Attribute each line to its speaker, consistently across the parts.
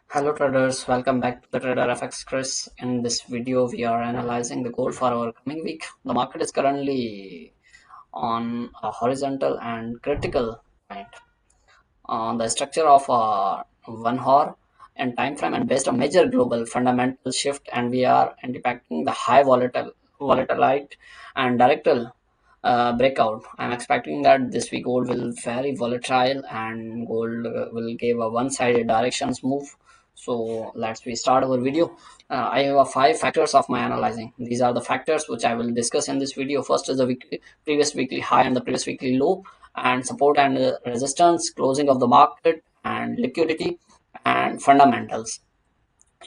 Speaker 1: Hello traders, welcome back to the Trader FX Chris. In this video, we are analyzing the gold for our coming week. The market is currently on a horizontal and critical point on the structure of a 1 hour and time frame and based on major global fundamental shift, and we are anticipating the high volatility and directional breakout. I'm expecting that this week gold will very volatile and gold will give a one-sided directions move. So let's we start our video. I have 5 factors of my analyzing. These are the factors which I will discuss in this video. First is the previous weekly high and the previous weekly low, and support and resistance, closing of the market, and liquidity and fundamentals.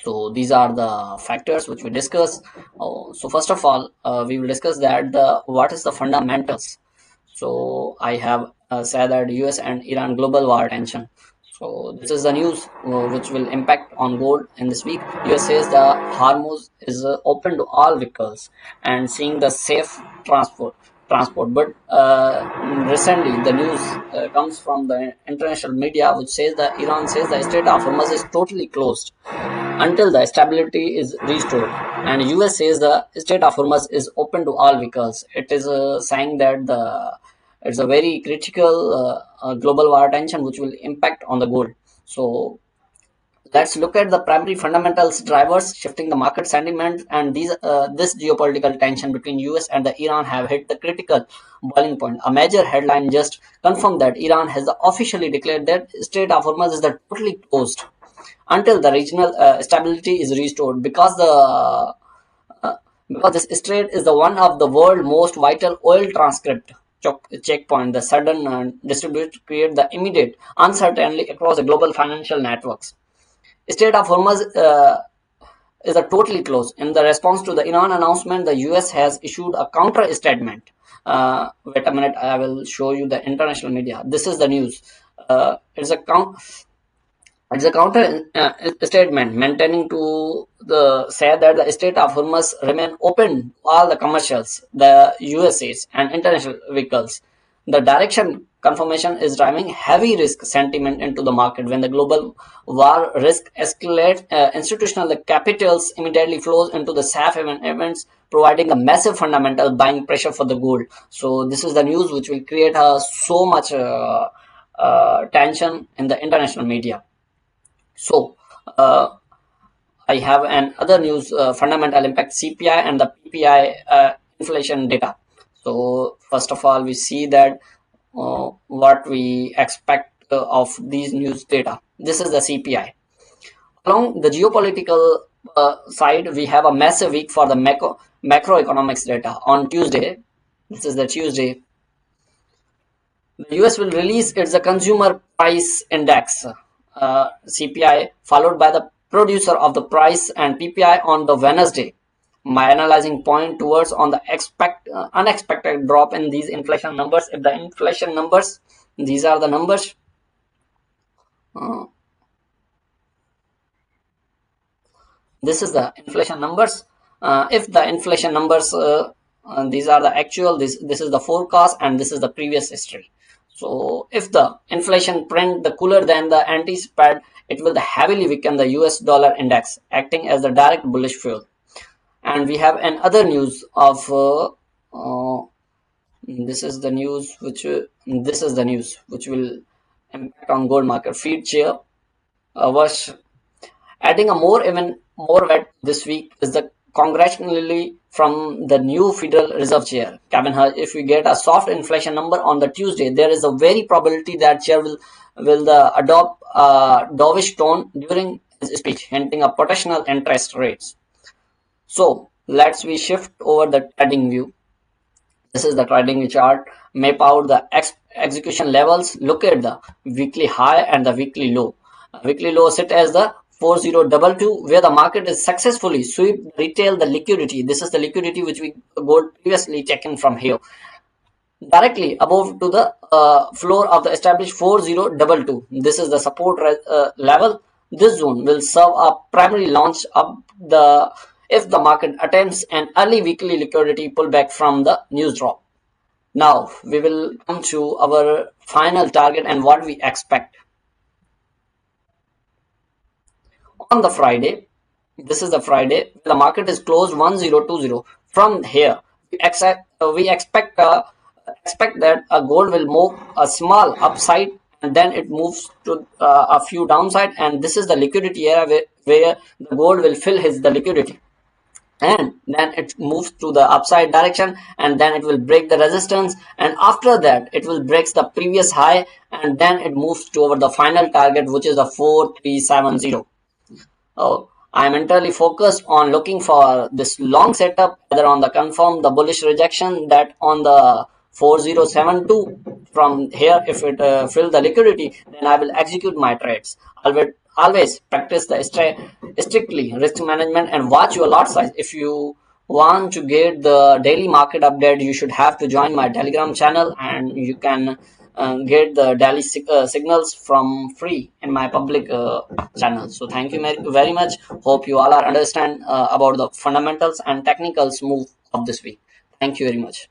Speaker 1: So these are the factors which we discuss. So first of all, we will discuss that the what is the fundamentals. So I have said that US and Iran global war tension. So this is the news which will impact on gold in this week. US says the Hormuz is open to all vehicles and seeing the safe transport. But recently the news comes from the international media which says that Iran says the Strait of Hormuz is totally closed until the stability is restored. And US says the Strait of Hormuz is open to all vehicles. It is saying that the it's a very critical global war tension which will impact on the gold. So let's look at the primary fundamentals drivers shifting the market sentiment, and this geopolitical tension between US and the Iran have hit the critical boiling point. A major headline just confirmed that Iran has officially declared that Strait of Hormuz is the totally closed until the regional stability is restored, uh, because this strait is the one of the world most vital oil transcript checkpoint. The sudden distribution create the immediate uncertainty across the global financial networks. Strait of Hormuz is a totally closed. In the response to the Iran announcement, the US has issued a counter statement. Wait a minute, I will show you the international media. This is the news. It's a count. It's a counter statement maintaining to the say that the Strait of Hormuz remain open to all the commercials, the USAs and international vehicles. The direction confirmation is driving heavy risk sentiment into the market. When the global war risk escalates, institutional capitals immediately flows into the safe events, providing a massive fundamental buying pressure for the gold. So this is the news which will create so much tension in the international media. So I have an other news, fundamental impact CPI and the PPI inflation data. So first of all, we see that what we expect of these news data. This is the CPI. Along the geopolitical side, we have a massive week for the macroeconomics data. On Tuesday, this is the Tuesday, the US will release its consumer price index, CPI, followed by the producer of the price and PPI on the Wednesday. My analyzing point towards on the unexpected drop in these inflation numbers. If the inflation numbers, these are the numbers. This is the inflation numbers. If the inflation numbers, these are the actual, this is the forecast, and this is the previous history. So if the inflation print the cooler than the anticipated, it will heavily weaken the US dollar index, acting as the direct bullish fuel. And we have another news of this is the news which will impact on gold market. Fed Chair Warsh adding a even more weight this week is the congratulationally from the new Federal Reserve Chair Kevin Warsh. If we get a soft inflation number on the Tuesday, there is a very probability that chair will adopt a dovish tone during his speech, hinting at potential interest rates. So let's we shift over the trading view. This is the trading chart. Map out the execution levels. Look at the weekly high and the weekly low. Weekly low sit as the 4022, where the market is successfully sweep retail the liquidity. This is the liquidity which we got previously taken from here, directly above to the floor of the established 4022. This is the support level. This zone will serve a primary launch of the if the market attempts an early weekly liquidity pullback from the news drop. Now we will come to our final target and what we expect. on the Friday, this is the Friday, the market is closed 1020. From here, we expect that a gold will move a small upside, and then it moves to a few downside, and this is the liquidity area where the gold will fill his the liquidity, and then it moves to the upside direction, and then it will break the resistance, and after that it will breaks the previous high, and then it moves to over the final target, which is the 4370. I'm entirely focused on looking for this long setup, either on the confirm the bullish rejection that on the 4072. From here, if it fill the liquidity, then I will execute my trades. Always practice the strictly risk management and watch your lot size. If you want to get the daily market update, you should have to join my Telegram channel, and you can get the daily signals from free in my public channel. So thank you very much. Hope you all are understand about the fundamentals and technicals move of this week. Thank you very much.